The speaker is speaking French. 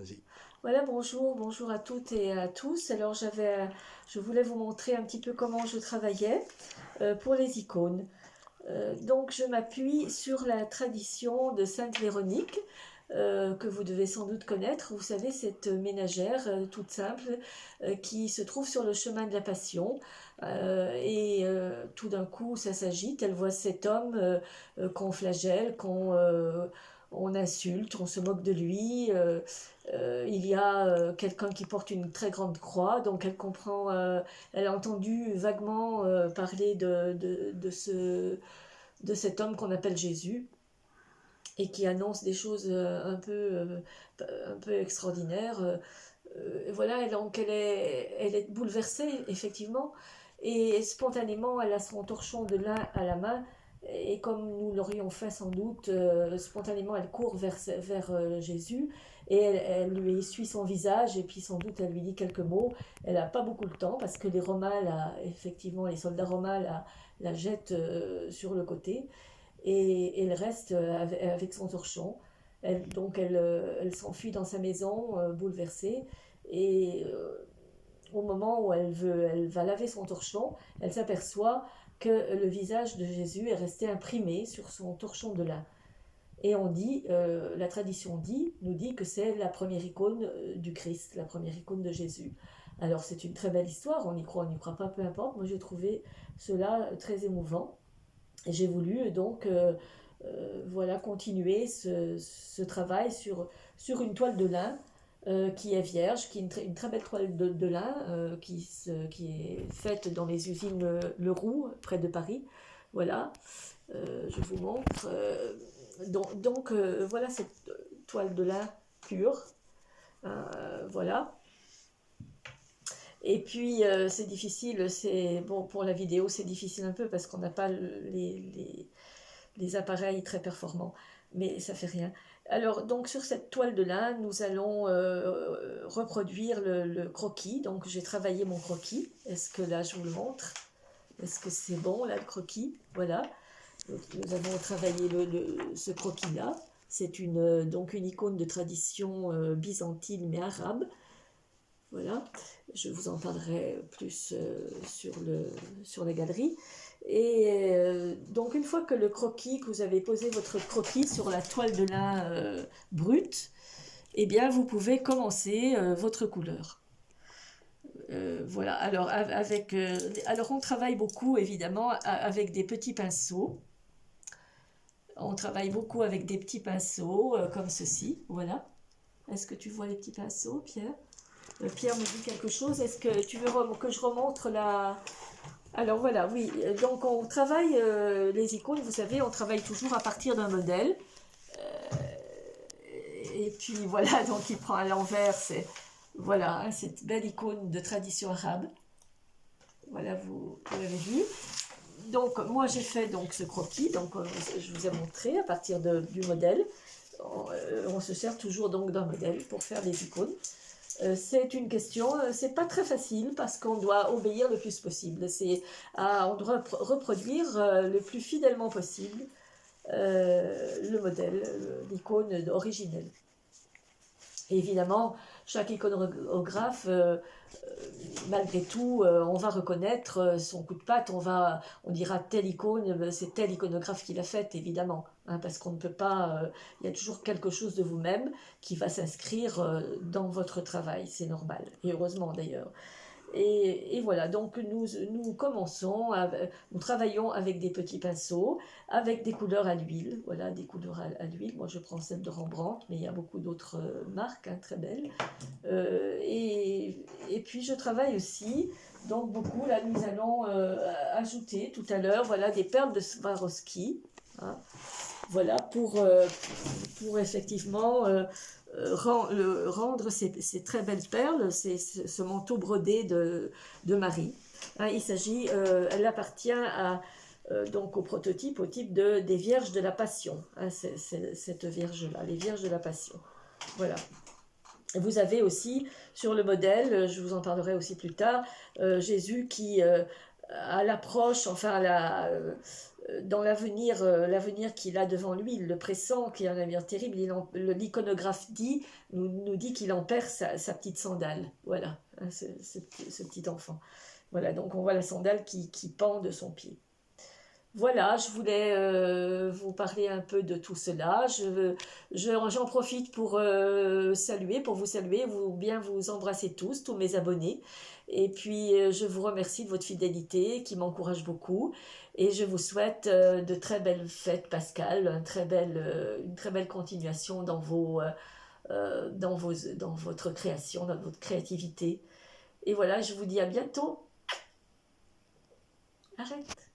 Vas-y. Voilà, bonjour à toutes et à tous. Alors je voulais vous montrer un petit peu comment je travaillais pour les icônes. Donc je m'appuie sur la tradition de Sainte Véronique, que vous devez sans doute connaître. Vous savez, cette ménagère toute simple qui se trouve sur le chemin de la Passion. Tout d'un coup, ça s'agite. Elle voit cet homme qu'on flagelle, on insulte, on se moque de lui. Il y a quelqu'un qui porte une très grande croix, donc elle comprend, elle a entendu vaguement parler de cet homme qu'on appelle Jésus et qui annonce des choses un peu extraordinaires. Voilà, donc elle est bouleversée, effectivement, et spontanément, elle a son torchon de lin à la main, et comme nous l'aurions fait sans doute, spontanément, elle court vers Jésus, et elle lui essuie son visage, et puis sans doute, elle lui dit quelques mots. Elle n'a pas beaucoup de temps, parce que les Romains, là, effectivement, les soldats romains la jettent sur le côté, et elle reste avec son torchon. Elle s'enfuit dans sa maison, bouleversée, et au moment où elle va laver son torchon, elle s'aperçoit que le visage de Jésus est resté imprimé sur son torchon de lin. Et la tradition nous dit que c'est la première icône du Christ, la première icône de Jésus. Alors c'est une très belle histoire, on n'y croit pas, peu importe. Moi j'ai trouvé cela très émouvant. Et j'ai voulu donc voilà, continuer ce travail sur une toile de lin qui est vierge, qui est une très belle toile de lin qui est faite dans les usines Leroux, près de Paris. Voilà, je vous montre. Voilà cette toile de lin pure. Voilà. Et puis c'est difficile, c'est bon pour la vidéo, c'est difficile un peu parce qu'on n'a pas les appareils très performants, mais ça fait rien. Alors, donc sur cette toile de lin, nous allons reproduire le croquis. Donc, j'ai travaillé mon croquis. Est-ce que là, je vous le montre? Est-ce que c'est bon, là, le croquis? Voilà. Donc, nous avons travaillé ce croquis-là. C'est donc une icône de tradition byzantine, mais arabe. Voilà, je vous en parlerai plus sur la galerie. Et donc une fois que que vous avez posé votre croquis sur la toile de lin brute, eh bien vous pouvez commencer votre couleur. Voilà, alors on travaille beaucoup évidemment avec des petits pinceaux. On travaille beaucoup avec des petits pinceaux comme ceci, voilà. Est-ce que tu vois les petits pinceaux, Pierre? Pierre me dit quelque chose. Est-ce que tu veux que je remontre la... Alors voilà, oui. Donc on travaille les icônes, vous savez, on travaille toujours à partir d'un modèle. Et puis voilà, donc il prend à l'envers, voilà, hein, cette belle icône de tradition arabe. Voilà, vous l'avez vu. Donc moi j'ai fait donc ce croquis, donc je vous ai montré à partir du modèle. On se sert toujours donc d'un modèle pour faire des icônes. C'est une question, c'est pas très facile parce qu'on doit obéir le plus possible. On doit reproduire le plus fidèlement possible le modèle, l'icône originelle. Et évidemment, chaque iconographe, malgré tout, on va reconnaître son coup de patte, on dira telle icône, c'est tel iconographe qui l'a faite, évidemment, hein, parce qu'on ne peut pas, il y a toujours quelque chose de vous-même qui va s'inscrire dans votre travail, c'est normal, et heureusement d'ailleurs. Et voilà, donc nous commençons, nous travaillons avec des petits pinceaux, avec des couleurs à l'huile, voilà, des couleurs à l'huile. Moi je prends celle de Rembrandt, mais il y a beaucoup d'autres marques hein, très belles. Et puis je travaille aussi, donc beaucoup, là nous allons ajouter tout à l'heure, voilà, des perles de Swarovski, hein, voilà, pour effectivement rendre ces très belles perles, ce manteau brodé de Marie. Hein, elle appartient donc au prototype, au type des Vierges de la Passion, hein, cette Vierge-là, les Vierges de la Passion. Voilà. Vous avez aussi sur le modèle, je vous en parlerai aussi plus tard, Jésus qui à l'approche, enfin dans l'avenir qu'il a devant lui, il le pressent, qu'il y a un avenir terrible. L'iconographe nous dit qu'il en perd sa petite sandale. Voilà, hein, ce petit enfant. Voilà, donc on voit la sandale qui pend de son pied. Voilà, je voulais vous parler un peu de tout cela. J'en profite pour pour vous saluer, bien vous embrasser tous mes abonnés. Et puis, je vous remercie de votre fidélité qui m'encourage beaucoup. Et je vous souhaite de très belles fêtes pascales, une très belle continuation dans votre création, dans votre créativité. Et voilà, je vous dis à bientôt. Arrête.